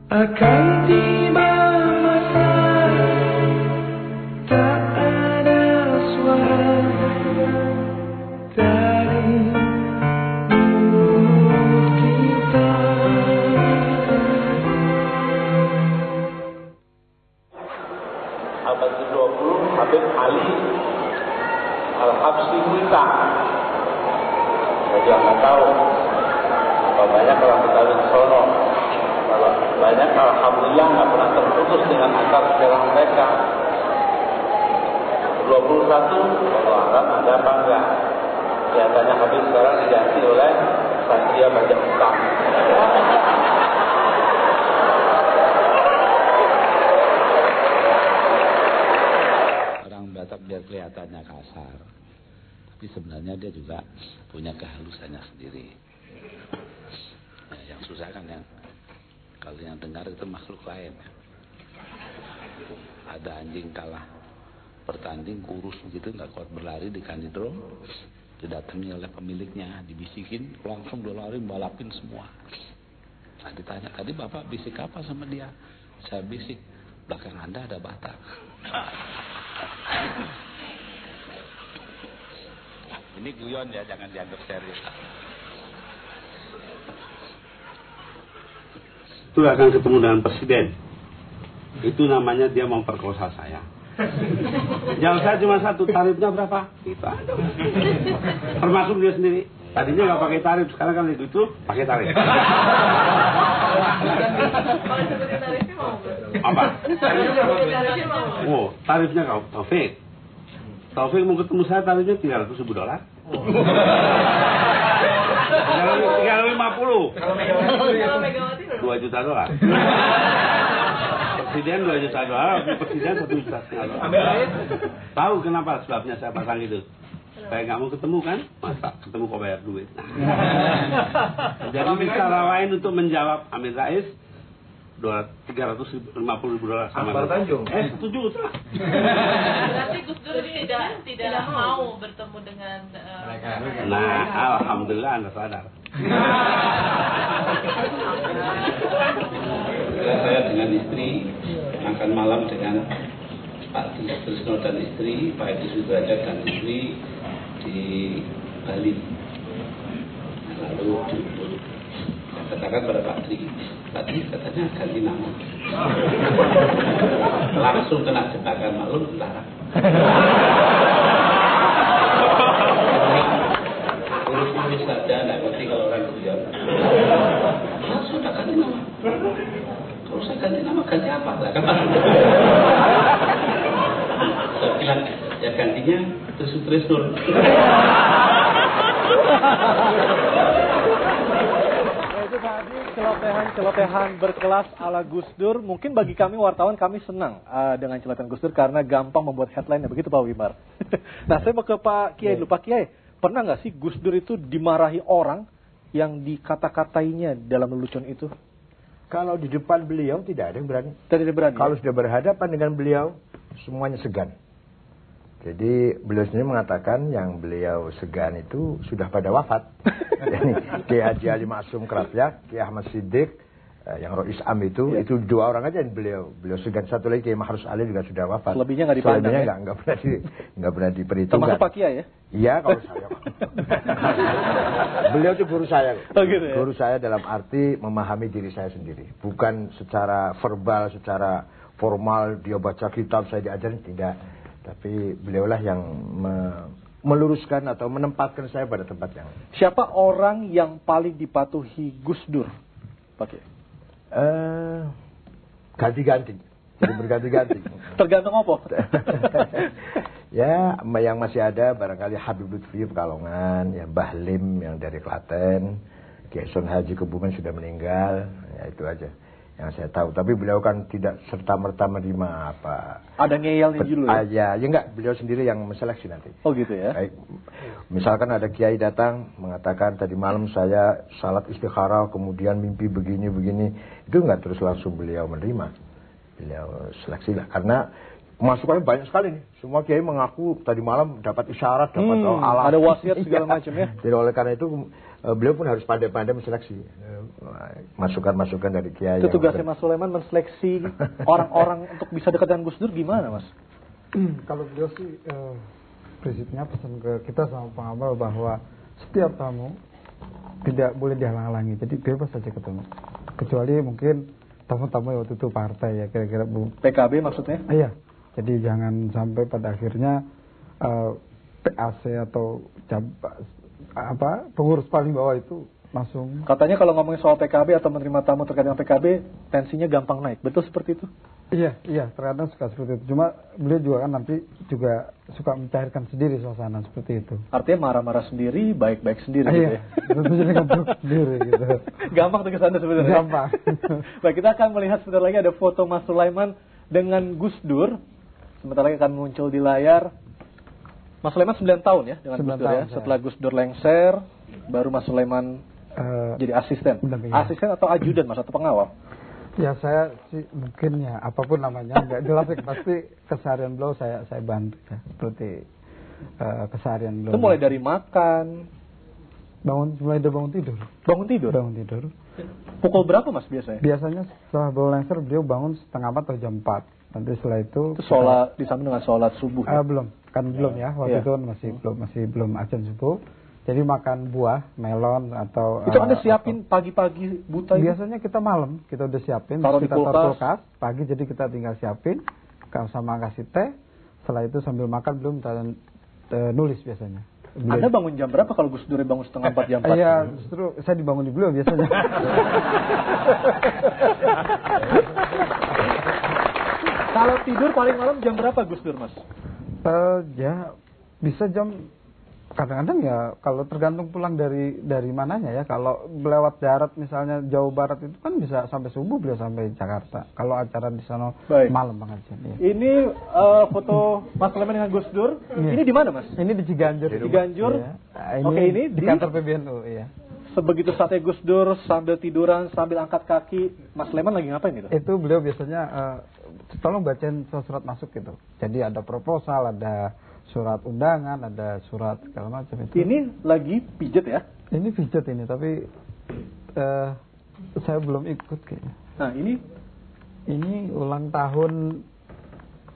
Akan tiba masa tak ada suara dari mulut kita. Abad ke-20 Habib Ali Al-Habsyi kita. Jadi yang nggak tahu, banyak orang Betawi di Solo. Kalau banyak, alhamdulillah nggak pernah terputus dengan akar sejarah mereka. 21, kalau Arab ada apa enggak? Kelihatannya Habib sekarang diganti oleh Satria Bajak Utang. Orang Batak biar kelihatannya kasar, tapi sebenarnya dia juga punya kehalusannya sendiri. Nah, yang susah kan yang kalau yang dengar itu makhluk lain. Ada anjing kalah bertanding kurus begitu, nggak kuat berlari di kandidro, didatangi oleh pemiliknya, dibisikin, langsung dia lari balapin semua. Nah, ditanya, tadi bapak bisik apa sama dia? Saya bisik, belakang Anda ada Batak. Ini guyon ya, jangan dianggap serius. Itu akan ketemu dengan presiden. Itu namanya dia mau perkosa saya. Yang saya cuma satu, tarifnya berapa? Itu aja. Termasuk dia sendiri. Tadinya nggak pakai tarif, sekarang kan itu pakai tarif. Apa? Oh, tarifnya kau Taufik. Taufik mau ketemu saya, tarifnya $300.000. 350. Kalau Megawati $2 juta. Presiden $2 juta, presiden $1,5 juta. Tahu kenapa sebabnya saya pasang itu? Supaya nggak mau ketemu kan? Masa ketemu kok bayar duit. Jadi cara lain untuk menjawab Amin Rais $350.000 sama Tanjung. Setuju lah. Berarti Gus Dur tidak mau bertemu dengan mereka. Nah, alhamdulillah Anda sadar. Saya dengan istri makan malam dengan Pak Trisno dan istri, Pak Edi Sudrajat dan istri di Bali. Lalu katakan pada Pak Tri, katanya ganti nama. Langsung kena jebakan maklum tentara. Urus-urus saja, nggak ngerti kalau orang guyon. Langsung tak ganti nama. Kalau saya ganti nama, ganti apa? Lah kan saya bilang, ya gantinya Trisno. Itu tadi celotehan berkelas ala Gus Dur. Mungkin bagi kami wartawan, kami senang dengan celotehan Gus Dur karena gampang membuat headline-nya. Begitu Pak Wimar. Nah, saya mau ke Pak Kiai dulu. Pak Kiai, pernah nggak sih Gus Dur itu dimarahi orang yang dikata-katainya dalam lelucon itu? Kalau di depan beliau tidak ada yang berani. Tidak berani. Kalau sudah berhadapan dengan beliau, semuanya segan. Jadi beliau sendiri mengatakan yang beliau segan itu sudah pada wafat. Kiai Haji Ali Maksum Krapyak, Kiai Ahmad Siddiq, yang Rois Am itu dua orang aja yang beliau segan. Satu lagi Kiai Mahrus Ali juga sudah wafat. Selebihnya nggak dipandang. Selebihnya nggak pernah diperhitungkan. Termasuk Pak Kiai ya? Iya, kalau saya. Beliau itu guru saya. Oh, gitu ya? Guru saya dalam arti memahami diri saya sendiri, bukan secara verbal, secara formal dia baca kitab saya diajarin, tidak. Tapi beliaulah yang meluruskan atau menempatkan saya pada tempat yang. Siapa orang yang paling dipatuhi Gus Dur, Pak Kiai? Ganti-ganti, jadi berganti-ganti. Tergantung apa? Ya, yang masih ada barangkali Habib Lutfi Pekalongan, ya Mbah Lim yang dari Klaten, Kiai Son Haji Kebumen sudah meninggal, ya itu aja yang saya tahu. Tapi beliau kan tidak serta-merta menerima apa. Ada ngeyelnya dulu ya? Ya enggak, beliau sendiri yang menseleksi nanti. Oh gitu ya? Baik. Misalkan ada kiai datang mengatakan tadi malam saya salat istikharah kemudian mimpi begini-begini, itu enggak terus langsung beliau menerima. Beliau seleksi lah, karena masukannya banyak sekali nih. Semua kiai mengaku tadi malam dapat isyarat, dapat alat. Ada wasiat segala macam ya. Jadi oleh karena itu beliau pun harus pandai-pandai menseleksi masukan-masukan dari kiai. Itu tugasnya Mas Sulaiman, menseleksi orang-orang untuk bisa dekat dengan Gus Dur, gimana Mas? Kalau beliau sih prinsipnya pesan ke kita sama pengamal bahwa setiap tamu tidak boleh dihalang-halangi, jadi bebas saja ketemu. Kecuali mungkin tamu-tamu yang waktu itu partai ya, kira-kira PKB maksudnya? Iya. Jadi jangan sampai pada akhirnya PAC atau pengurus paling bawah itu langsung. Katanya kalau ngomongin soal PKB atau menerima tamu terkait dengan PKB, tensinya gampang naik. Betul seperti itu? Iya, terkadang suka seperti itu. Cuma beliau juga kan nanti juga suka mencairkan sendiri suasana seperti itu. Artinya marah-marah sendiri, baik-baik sendiri gitu ya? Tentu saja sendiri gitu. Gampang tuh kesana sebenarnya. Gampang. Baik, kita akan melihat sebentar lagi ada foto Mas Sulaiman dengan Gus Dur. Sebentar lagi akan muncul di layar. Mas Sulaiman 9 tahun ya dengan Gus Dur ya. Setelah Gus Dur lengser, baru Mas Sulaiman jadi asisten. Asisten atau ajudan Mas, atau pengawal? Ya saya sih mungkin ya apapun namanya nggak jelas ya, pasti keseharian beliau saya bantu ya, seperti keseharian beliau. Itu mulai dari makan, mulai dari bangun tidur. Bangun tidur. Pukul berapa Mas biasanya? Biasanya setelah beliau lengser beliau bangun setengah 4 atau jam 4. Nanti setelah itu sholat disambung dengan sholat subuh. Belum ya waktu itu masih belum azan subuh. Jadi makan buah, melon atau itu Anda siapin pagi-pagi buta itu? Biasanya kita malam kita udah siapin, taruh kita taruh kulkas. Pagi jadi kita tinggal siapin, sama kasih teh. Setelah itu sambil makan belum nulis biasanya. Anda bangun jam berapa kalau Gus Dur bangun setengah 4 jam 4? Iya, justru saya dibangun di beliau biasanya. Kalau tidur paling malam jam berapa Gus Dur Mas? Ya bisa jam, kadang-kadang ya kalau tergantung pulang dari mananya ya. Kalau lewat darat misalnya Jawa Barat itu kan bisa sampai subuh beliau sampai Jakarta. Kalau acara di sana malam pengajian. Ya. Ini foto Mas Sulaiman dengan Gus Dur. Ya. Ini di mana Mas? Ini di Ciganjur. Di Ciganjur. Ya. Oke, ini di kantor PBNU ya. Sebegitu saatnya Gus Dur sambil tiduran, sambil angkat kaki, Mas Sulaiman lagi ngapain itu? Itu beliau biasanya tolong bacain surat masuk gitu. Jadi ada proposal, ada surat undangan, ada surat segala macam itu. Ini lagi pijet ya? Ini pijet ini, tapi saya belum ikut kayaknya. Nah ini ulang tahun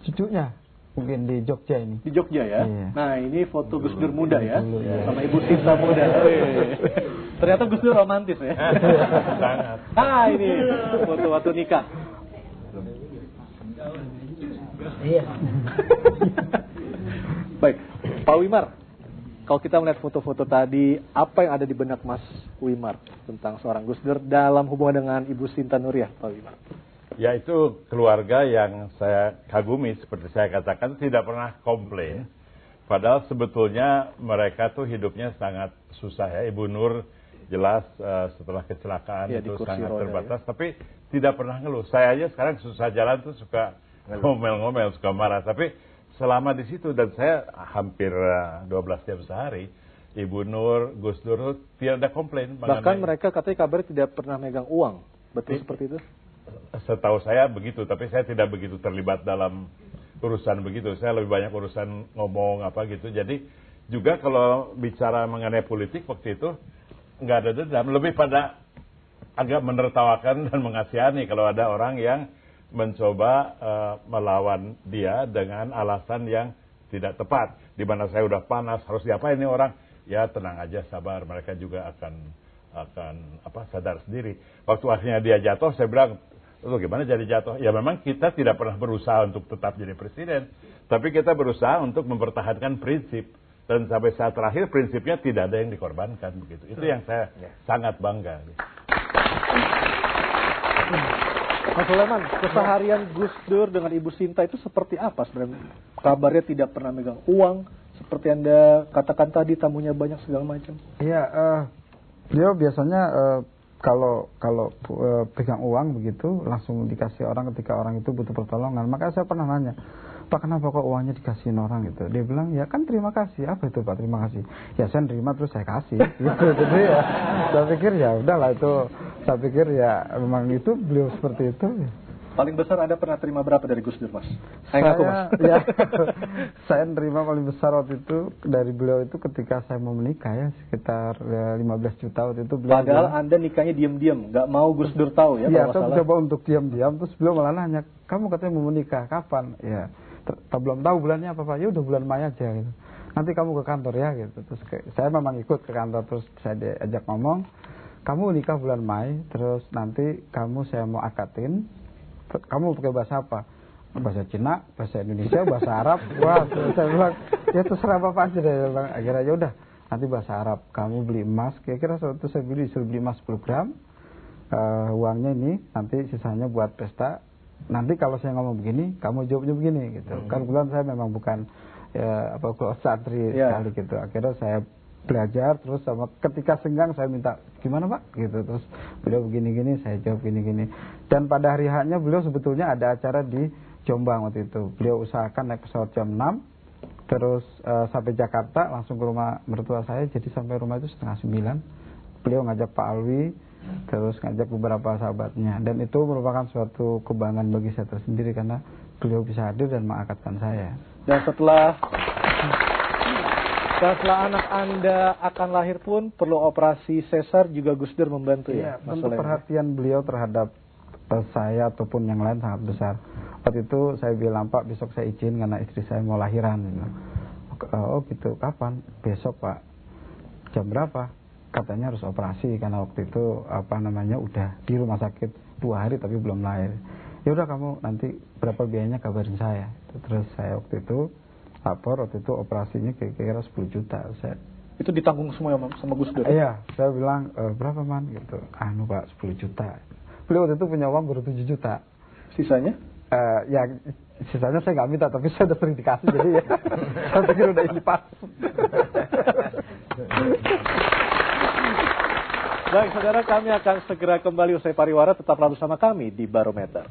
cucunya, mungkin di Jogja ini. Di Jogja ya? Iya. Nah ini foto Gus Dur muda ya? Ya. Sama Ibu Sinta muda. Ternyata Gus Dur romantis ya? Sangat. Ini foto waktu nikah. Iya. Baik, Pak Wimar, kalau kita melihat foto-foto tadi, apa yang ada di benak Mas Wimar tentang seorang Gus Dur dalam hubungan dengan Ibu Sinta Nuriyah, Pak Wimar? Ya itu keluarga yang saya kagumi, seperti saya katakan tidak pernah komplain. Padahal sebetulnya mereka tuh hidupnya sangat susah ya. Ibu Nur jelas setelah kecelakaan itu sangat terbatas, tapi tidak pernah ngeluh. Saya aja sekarang susah jalan tuh suka ngomel-ngomel, suka marah. Tapi selama di situ dan saya hampir 12 jam sehari, Ibu Nur, Gus Dur tidak ada komplain. Bahkan mereka katanya kabar tidak pernah megang uang. Betul seperti itu? Setahu saya begitu, tapi saya tidak begitu terlibat dalam urusan begitu. Saya lebih banyak urusan ngomong apa gitu. Jadi juga kalau bicara mengenai politik waktu itu nggak ada dendam, lebih pada agak menertawakan dan mengasihani kalau ada orang yang mencoba melawan dia dengan alasan yang tidak tepat. Di mana saya udah panas, harus diapain ini orang? Ya tenang aja, sabar. Mereka juga akan sadar sendiri. Waktu akhirnya dia jatuh, saya bilang, lu gimana jadi jatuh? Ya memang kita tidak pernah berusaha untuk tetap jadi presiden, tapi kita berusaha untuk mempertahankan prinsip. Dan sampai saat terakhir prinsipnya tidak ada yang dikorbankan begitu. Itu yang saya sangat bangga. Mas Sulaiman, keseharian Gus Dur dengan Ibu Sinta itu seperti apa sebenarnya? Kabarnya tidak pernah megang uang, seperti Anda katakan tadi, tamunya banyak segala macam. Iya, beliau biasanya kalau pegang uang begitu langsung dikasih orang ketika orang itu butuh pertolongan. Makanya saya pernah nanya, Pak kenapa kok uangnya dikasihin orang gitu? Dia bilang ya kan terima kasih. Apa itu Pak terima kasih? Ya saya nerima terus saya kasih. Gitu. Jadi ya saya pikir ya udahlah itu. Saya pikir ya memang itu beliau seperti itu. Paling besar Anda pernah terima berapa dari Gus Dur, Mas? Saya ngaku, Mas. Ya, saya nerima paling besar waktu itu dari beliau itu ketika saya mau menikah ya, sekitar 15 juta waktu itu beliau. Padahal Anda nikahnya diam-diam, nggak mau Gus Dur tahu ya? Iya, saya coba untuk diam-diam, terus beliau malah nanya, kamu katanya mau menikah, kapan? Ya, belum tahu bulannya apa Pak, ya udah bulan Mei aja gitu. Nanti kamu ke kantor ya gitu. Terus saya memang ikut ke kantor, terus saya diajak ngomong, kamu nikah bulan Mei, terus nanti saya mau akadin, kamu pakai bahasa apa? Bahasa Cina, bahasa Indonesia, bahasa Arab. Wah, saya bilang, ya terserah apa aja deh. Akhirnya ya udah, nanti bahasa Arab. Kamu beli emas, kira-kira waktu itu saya disuruh beli emas 10 gram. Uangnya ini, nanti sisanya buat pesta. Nanti kalau saya ngomong begini, kamu jawabnya begini gitu. Kan kebetulan saya memang bukan santri sekali gitu. Akhirnya saya belajar, terus sama ketika senggang saya minta, gimana Pak? Gitu. Terus beliau begini-gini, saya jawab gini-gini. Dan pada hari haknya beliau sebetulnya ada acara di Jombang waktu itu. Beliau usahakan naik pesawat jam 6, terus sampai Jakarta, langsung ke rumah mertua saya, jadi sampai rumah itu setengah 9. Beliau ngajak Pak Alwi, terus ngajak beberapa sahabatnya. Dan itu merupakan suatu kebanggaan bagi saya tersendiri, karena beliau bisa hadir dan mengakadkan saya. Dan setelah anak Anda akan lahir pun perlu operasi sesar, juga Gus Dur membantu ya? Tentu perhatian beliau terhadap saya ataupun yang lain sangat besar. Waktu itu saya bilang, Pak besok saya izin karena istri saya mau lahiran. Oh gitu, kapan? Besok Pak. Jam berapa? Katanya harus operasi karena waktu itu udah di rumah sakit 2 hari tapi belum lahir. Ya udah kamu nanti berapa biayanya kabarin saya. Terus saya waktu itu lapor, waktu itu operasinya kira-kira 10 juta. Itu ditanggung semua sama Gus Dur? Iya, saya bilang, berapa man? Gitu. Pak 10 juta. Beliau waktu itu punya uang baru 7 juta. Sisanya? Ya, sisanya saya nggak minta, tapi saya udah sering dikasih, jadi ya, saya pikir udah ini pas. Baik, saudara, kami akan segera kembali usai pariwara, tetaplah bersama kami di Barometer.